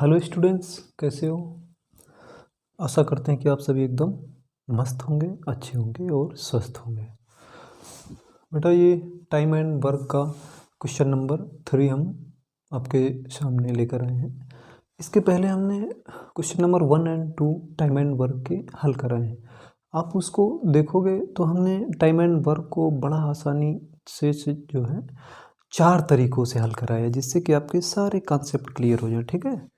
Hello students, कैसे हो। आशा करते हैं कि आप सभी एकदम मस्त होंगे, अच्छे होंगे और स्वस्थ होंगे। बेटा, ये टाइम एंड वर्क का क्वेश्चन नंबर 3 हम आपके सामने लेकर आए हैं। इसके पहले हमने question number 1 and 2 time and work के हल कराए हैं। आप उसको देखोगे तो हमने टाइम एंड वर्क को बड़ा आसानी से जो है 4 तरीक़ों से हल कराया है, जिससे कि आपके सारे कॉन्सेप्ट क्लियर हो जाए। ठीक है।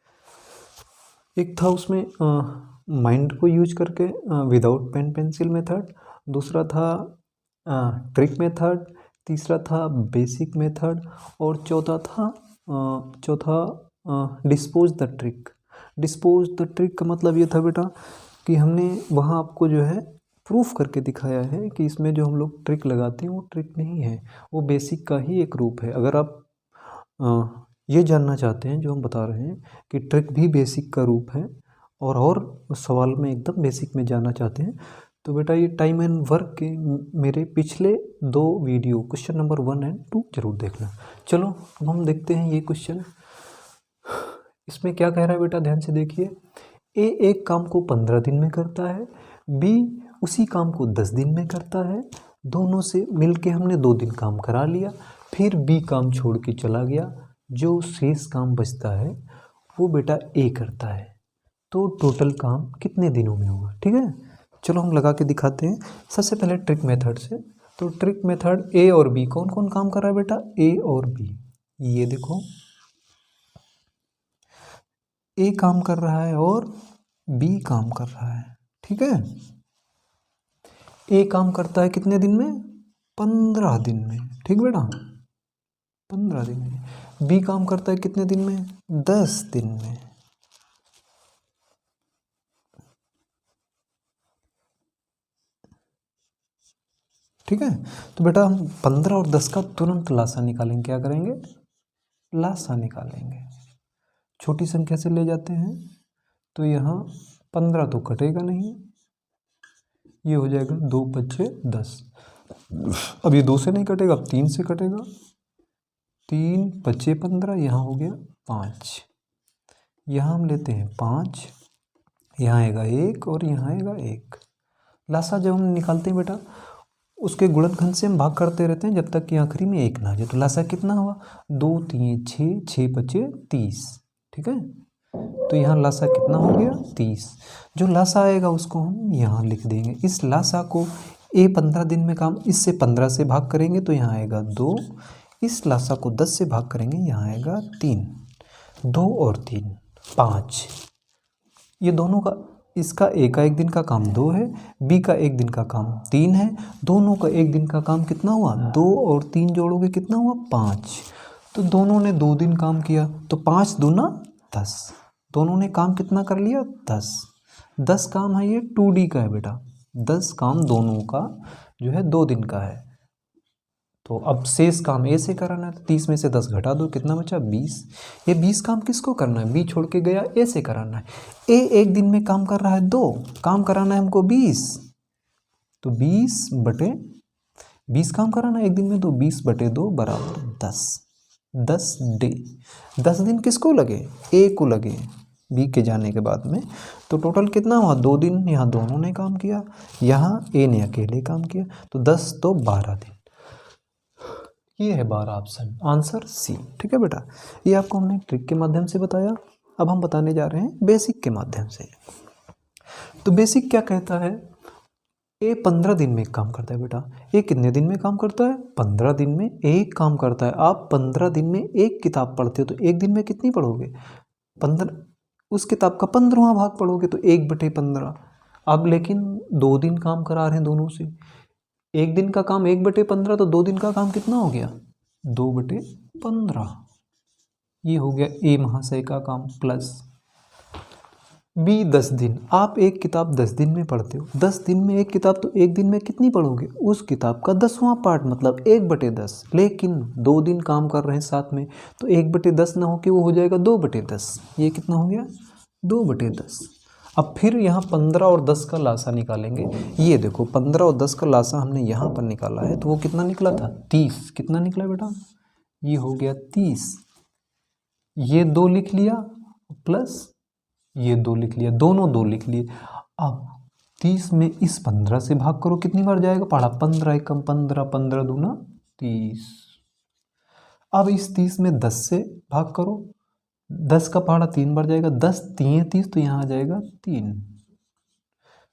एक था उसमें माइंड को यूज करके विदाउट पेन पेंसिल मेथड, दूसरा था ट्रिक मेथड, तीसरा था बेसिक मेथड और चौथा dispose the trick. Dispose the trick का मतलब ये था बेटा कि हमने वहाँ आपको जो है प्रूफ करके दिखाया है कि इसमें जो हम लोग ट्रिक लगाते हैं वो ट्रिक नहीं है, वो बेसिक का ही एक रूप है। अगर आप ये जानना चाहते हैं जो हम बता रहे हैं कि ट्रिक भी बेसिक का रूप है और सवाल में एकदम बेसिक में जानना चाहते हैं, तो बेटा ये टाइम एंड वर्क के मेरे पिछले 2 वीडियो क्वेश्चन नंबर 1 एंड 2 जरूर देखना। चलो अब हम देखते हैं ये क्वेश्चन। इसमें क्या कह रहा है बेटा, ध्यान से देखिए। ए एक काम को 15 दिन में करता है, बी उसी काम को 10 दिन में करता है। दोनों से मिलके हमने 2 दिन काम करा लिया, फिर बी काम छोड़ के चला गया। जो शेष काम बचता है वो बेटा ए करता है। तो टोटल काम कितने दिनों में होगा। ठीक है, चलो हम लगा के दिखाते हैं। सबसे पहले ट्रिक मेथड से। तो ट्रिक मेथड ए और बी, कौन कौन काम कर रहा है बेटा, ए और बी। ये देखो, ए काम कर रहा है और बी काम कर रहा है। ठीक है, ए काम करता है कितने दिन में, 15 दिन में। ठीक बेटा, 15 दिन में। बी काम करता है कितने दिन में, 10 दिन में। ठीक है, तो बेटा हम 15 और 10 का तुरंत लासा निकालेंगे। क्या करेंगे, लासा निकालेंगे। छोटी संख्या से ले जाते हैं तो यहाँ 15 तो कटेगा नहीं, ये हो जाएगा 2 बचे 10। अब ये 2 से नहीं कटेगा, अब 3 से कटेगा। 3 बचे 15, यहाँ हो गया 5। यहाँ हम लेते हैं 5, यहाँ आएगा 1 और यहाँ आएगा 1। लासा जब हम निकालते हैं बेटा, उसके गुणनखंड से हम भाग करते रहते हैं जब तक कि आखिरी में 1 ना आ जाए। तो लासा कितना हुआ, 2 3 6, 6 बचे 30। ठीक है, तो यहाँ लासा कितना हो गया, 30। जो लासा आएगा उसको हम यहाँ लिख देंगे। इस लासा को ए 15 दिन में काम, इससे 15 से भाग करेंगे तो यहाँ आएगा 2। इस लासा को 10 से भाग करेंगे, यहाँ आएगा 3। 2 और 3 5। ये दोनों का, इसका ए का 1 दिन का काम 2 है, बी का 1 दिन का काम 3 है। दोनों का 1 दिन का काम कितना हुआ, 2 और 3 जोड़ोगे कितना हुआ, 5। तो दोनों ने 2 दिन काम किया, तो 5 दूना 10। दोनों ने काम कितना कर लिया, 10। 10 काम है, ये 2D का है बेटा। 10 काम दोनों का जो है 2 दिन का है। तो अब शेष काम ए से कराना है, तो 30 में से 10 घटा दो, कितना बचा, 20। ये 20 काम किसको करना है, बी छोड़ के गया, ए से कराना है। ए 1 दिन में काम कर रहा है 2, काम कराना है हमको 20। तो 20 काम कराना है 1 दिन में, तो 20/2 बराबर 10। 10 दिन किसको लगे, ए को लगे बी के जाने के बाद में। तो टोटल कितना हुआ, 2 दिन। यहाँ दोनों ने काम किया, यहाँ ए ने अकेले काम किया, तो 10 तो 12 दिन। ये है 12 ऑप्शन, आंसर सी। ठीक है बेटा, ये आपको हमने ट्रिक के माध्यम से बताया। अब हम बताने जा रहे हैं बेसिक के माध्यम से। तो बेसिक क्या कहता है, ए 15 दिन में एक काम करता है बेटा। ए कितने दिन में काम करता है, 15 दिन में एक काम करता है। आप 15 दिन में एक किताब पढ़ते हो, तो 1 दिन में कितनी पढ़ोगे, 15। उस किताब का 15वां भाग पढ़ोगे, तो 1/15। अब लेकिन 2 दिन काम करा रहे हैं दोनों से। 1 दिन का काम 1/15, तो 2 दिन का काम कितना हो गया, 2/15। ये हो गया ए महाशय का काम। प्लस बी 10 दिन। आप एक किताब 10 दिन में पढ़ते हो, 10 दिन में एक किताब, तो 1 दिन में कितनी पढ़ोगे, उस किताब का 10वां पार्ट, मतलब 1/10। लेकिन 2 दिन काम कर रहे हैं साथ में, तो 1/10 ना हो के वो हो जाएगा 2/10। ये कितना हो गया, 2/10। अब फिर यहाँ 15 और 10 का लासा निकालेंगे। ये देखो 15 और 10 का लासा हमने यहाँ पर निकाला है, तो वो कितना निकला था, 30। कितना निकला बेटा, ये हो गया 30। ये 2 लिख लिया प्लस ये 2 लिख लिया, दोनों 2 लिख लिए। अब 30 में इस 15 से भाग करो, कितनी बार जाएगा पढ़ा, 15 एकम 15, 15 दूना 30। अब इस 30 में 10 से भाग करो, 10 का पहाड़ा 3 बार जाएगा, 10 3 30, तो यहाँ आ जाएगा 3,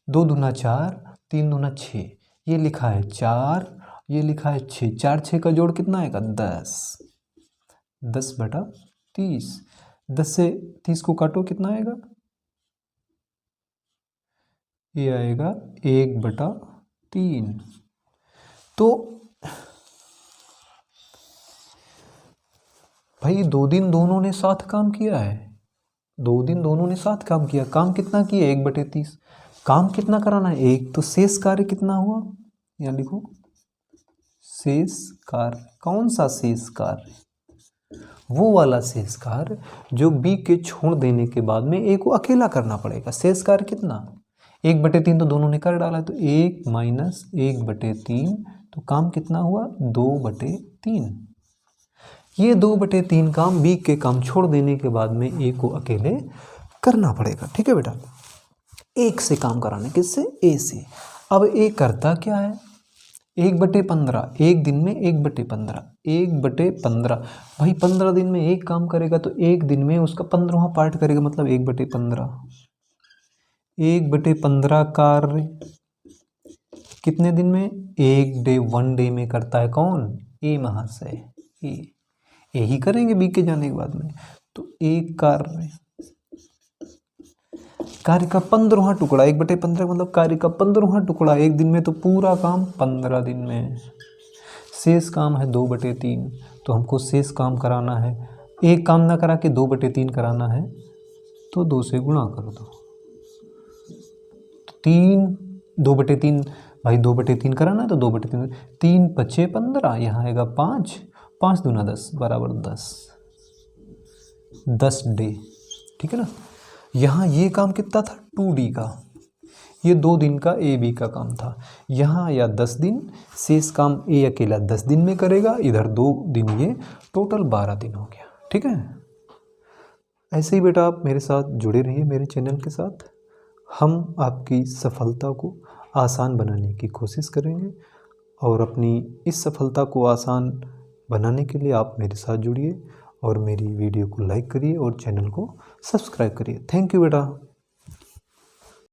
2 दूना 4, 3 दूना 6, ये लिखा है 4, ये लिखा है 6, 4 6 का जोड़ कितना आएगा 10, 10 बटा 30, 10 से 30 को काटो कितना आएगा, ये आएगा 1 बटा 3। तो भाई 2 दिन दोनों ने साथ काम किया है, 2 दिन दोनों ने साथ काम किया, काम कितना किया 1 बटे 30, काम कितना कराना है 1, तो शेष कार्य कितना हुआ, यहाँ लिखो शेष कार्य। कौन सा शेष कार्य, वो वाला शेष कार्य जो बी के छोड़ देने के बाद में ए को अकेला करना पड़ेगा। शेष कार्य कितना 1 बटे 3 तो दोनों ने कर डाला, तो 1 माइनस 1 बटे 3, तो काम कितना हुआ 2 बटे 3। ये 2 बटे 3 काम बी के काम छोड़ देने के बाद में ए को अकेले करना पड़ेगा। ठीक है बेटा, एक से काम कराने, किससे, ए से। अब ए करता क्या है 1 बटे 15, एक दिन में 1 बटे 15, 1 बटे 15, भाई 15 दिन में एक काम करेगा तो एक दिन में उसका 15वां पार्ट करेगा, मतलब 1 बटे 15, 1 बटे 15 कार्य कितने दिन में, 1 डे में करता है कौन, ए महाशय, ए ही करेंगे बी के जाने के बाद में। तो एक कार्य का 15वां टुकड़ा, 1 बटे 15 मतलब कार्य का 15वां टुकड़ा एक दिन में, तो पूरा काम 15 दिन में। शेष काम है 2 बटे 3, तो हमको शेष काम कराना है, एक काम ना करा के 2 बटे 3 कराना है, तो 2 से गुणा कर दो, 3 2 बटे 3, भाई 2 बटे 3 कराना है तो 2 बटे 3, 3 5 15, यहाँ आएगा 5, 5 दूना 10 बराबर 10 डे। ठीक है ना, यहाँ ये काम कितना था 2D का, ये 2 दिन का ए बी का काम था, यहाँ आया 10 दिन, शेष काम ए अकेला 10 दिन में करेगा, इधर 2 दिन, ये टोटल 12 दिन हो गया। ठीक है, ऐसे ही बेटा आप मेरे साथ जुड़े रहिए, मेरे चैनल के साथ, हम आपकी सफलता को आसान बनाने की कोशिश करेंगे, और अपनी इस सफलता को आसान बनाने के लिए आप मेरे साथ जुड़िए और मेरी वीडियो को लाइक करिए और चैनल को सब्सक्राइब करिए। थैंक यू बेटा।